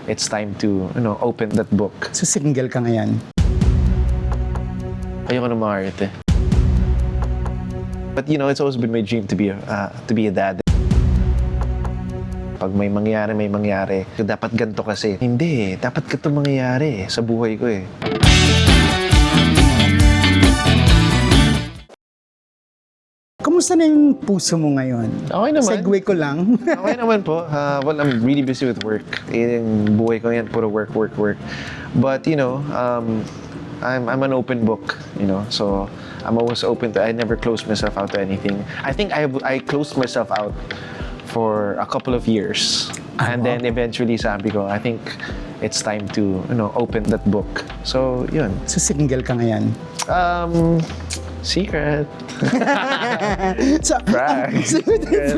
it's time to, open that book. So single ka ngayon? Ayoko na maarte. But it's always been my dream to be a dad. Pag may mangyari. Dapat ganito kasi. Hindi, dapat ganito mangyayari sa buhay ko eh. Kamusta na yung puso mo ngayon? Okay naman. Segue ko lang. Okay naman po. Well, I'm really busy with work. Yung buhay ko yan, puro work. But, I'm an open book, so I'm always open to, I never close myself out to anything. I think I closed myself out for a couple of years. And then eventually sabi ko, I think it's time to, open that book. So, yun. So single ka ngayon? Secret. So, Brag. Secret.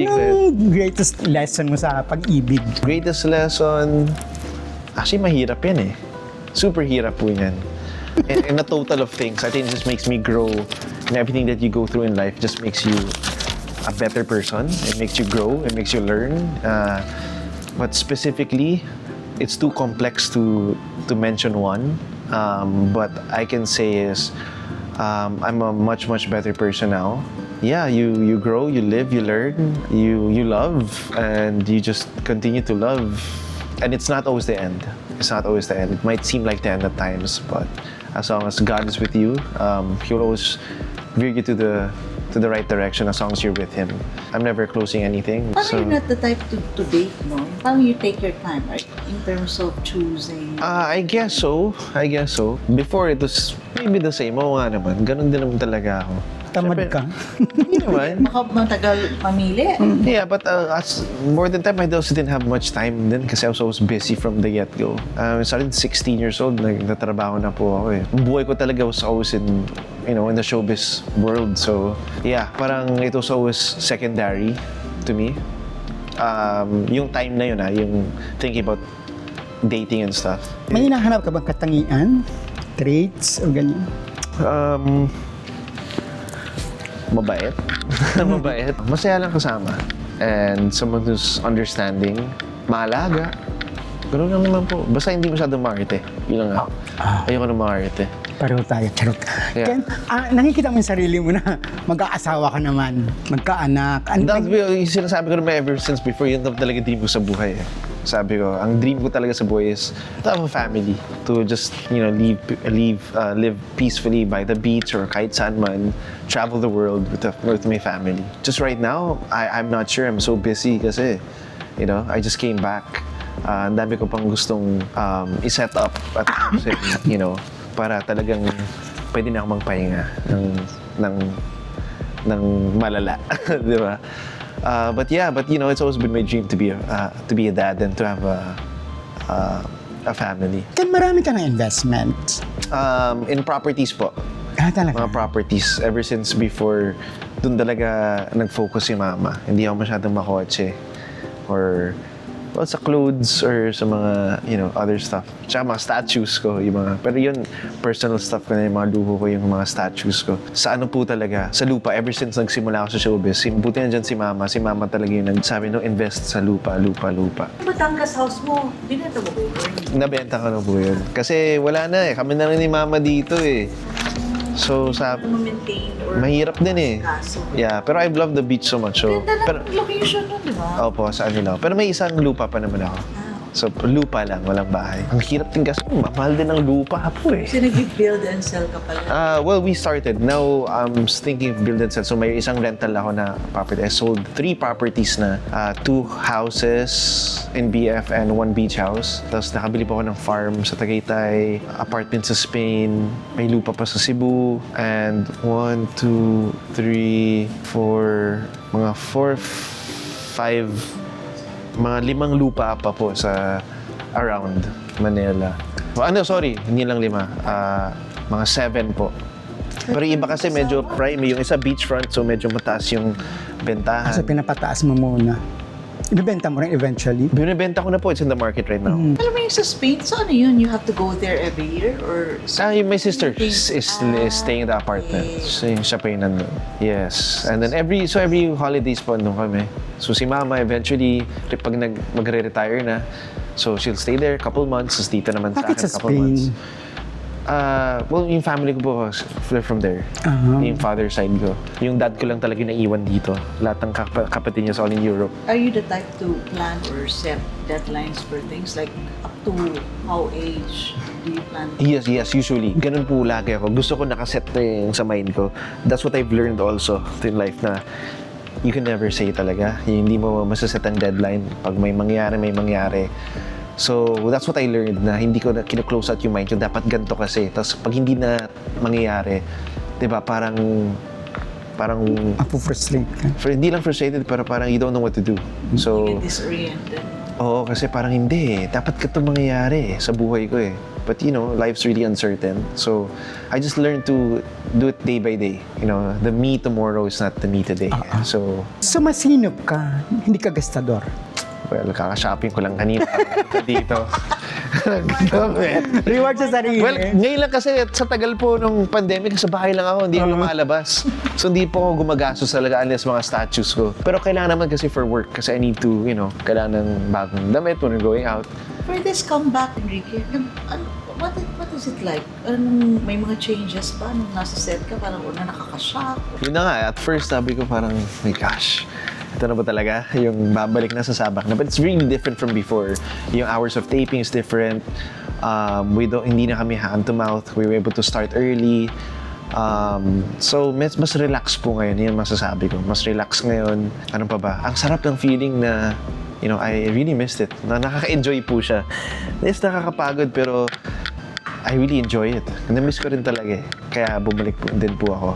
Anong greatest lesson mo sa pag-ibig? Greatest lesson, actually mahirap yan eh. Super hirap po yan. And a total of things, I think it just makes me grow. And everything that you go through in life just makes you a better person. It makes you grow, it makes you learn. But specifically, it's too complex to mention one. But I can say is, I'm a much better person now. Yeah, you grow, you live, you learn, you love, and you just continue to love. And it's not always the end. It's not always the end. It might seem like the end at times, but as long as God is with you, He'll always veer you to the right direction as long as you're with Him. I'm never closing anything. Parang you're not the type to date, no? Parang you take your time, right? In terms of choosing. I guess so. Before it was maybe the same. Oo nga naman. Ganun din naman talaga ako. Tamad Siyempre, ka? Hindi naman. Baka matagal mamili. Yeah, but as more than time, I also didn't have much time then kasi I was always busy from the get-go. I started 16 years old, nagtatrabaho na po ako eh. Ang buhay ko talaga was always in the showbiz world. So, yeah, parang it was always secondary to me. Yung time na yun yung thinking about dating and stuff. May hinahanap ka bang katangian? Traits o ganyan? Mabait. Mabait. Masaya lang kasama. And someone who's understanding, maalaga. Ganun lang naman po. Basta hindi masyadong maarte. Yun lang nga. Ayoko na maarte. Pareho tayo, charot. Yeah. Ken, nakikita mo yung sarili mo na mag-aasawa ka naman, magkaanak. That's yung sinasabi ko naman ever since before, yun talaga dream ko sa buhay eh. Sabi ko, ang dream ko talaga sa buhay is to have a family. To just, live peacefully by the beach or kahit saan man. Travel the world with my family. Just right now, I'm not sure. I'm so busy kasi, I just came back. Ang dami ko pang gustong i-set up at para talagang pwede na ako magpahinga ng malala, di ba? But it's always been my dream to be a dad and to have a family. Ken, marami ka ng investment. In properties po. Talaga? Mga properties. Ever since before, dun talaga nag-focus si mama. Hindi ako masyadong makotse. Or sa clothes or sa mga, other stuff. Tsaka mga statues ko, pero yun, personal stuff ko na yung mga luho ko, yung mga statues ko. Sa ano po talaga, sa lupa, ever since nagsimula ako sa showbiz, buti na dyan si mama talaga yung nagsabi, invest sa lupa. Batangas house mo, binenta mo ba yun? Nabenta ko na po yun. Kasi wala na kami na rin ni mama dito eh. So, Ma-maintain or mahirap din eh. kaso. Yeah, pero I love the beach so much. So, Ganda ng location nun, di ba? Opo, sa ano lang. Pero may isang lupa pa naman ako. So, lupa lang, walang bahay. Ang hirap din kasi, mahal din ang lupa po eh. Kasi nag-build and sell ka pala. Well, we started. Now, I'm thinking of build and sell. So, may isang rental ako na property. I sold 3 properties na. 2 houses in BF and 1 beach house. Tapos, nakabili pa ako ng farm sa Tagaytay, apartment sa Spain, may lupa pa sa Cebu, and 1, 2, 3, 4, mga 4, 5, mga 5 lupa pa po sa around Manila. Hindi lang 5. Mga 7 po. Pero iba kasi medyo prime. Yung isa beachfront, so medyo mataas yung bentahan. Kasi pinapataas mo muna. Ibebenta mo rin eventually? Binibenta ko na po. It's in the market right now. Alam mo yung sa Spain, so ano yun? You have to go there every year? Or My sister is staying in the apartment. okay. So, siya pa yung nandun. Yes. And then every holidays po nandun kami. So si mama eventually, pag magre-retire na, so she'll stay there a couple months, tapos dito naman sa Bakit akin sa couple months. Spain? Well, yung family ko po, from there. Yung father side ko. Yung dad ko lang talaga yung naiwan dito. Lahat ng kapatid niya is all in Europe. are you the type to plan or set deadlines for things? Like up to how age do you plan? Yes, usually. Ganun po lagi ako. Gusto ko nakaset na yung sa mind ko. That's what I've learned also in life na you can never say talaga. Hindi mo masaset ang deadline. Pag may mangyari. So, that's what I learned na hindi ko na kino-close out yung mind ko. Dapat ganito kasi. Tapos pag hindi na mangyayari, di ba, parang Frustrate ka. hindi lang frustrated, pero parang you don't know what to do. So, You get disoriented. oo, kasi parang hindi eh. Dapat ito mangyayari sa buhay ko eh. But life's really uncertain. So, I just learned to do it day by day. The me tomorrow is not the me today. So, So masinop ka, hindi ka gastador. well, kaka-shopping ko lang kanina dito. Reward sa sarili. Well, ngayon lang kasi sa tagal po nung pandemic, sa bahay lang ako, hindi ako lumalabas. So, hindi po ako gumagastos talaga unless mga statues ko. Pero kailangan naman kasi for work kasi I need to, kailangan ng bagong damit when we're going out. For this comeback, Enrique, what is it like? May mga changes ba nung nasa set ka? Parang una nakaka-shock. Yun na nga, at first sabi ko parang, my gosh, ito na ba talaga? Yung babalik na sa sabak na. But it's really different from before. Yung hours of taping is different. Hindi na kami hand to mouth. We were able to start early. So, mas relax po ngayon. Yan masasabi ko. Mas relax ngayon. Ano pa ba? Ang sarap ng feeling na, I really missed it. Nakaka-enjoy po siya. Yes, nakakapagod pero I really enjoy it. Na-miss ko rin talaga eh. Kaya bumalik po din po ako.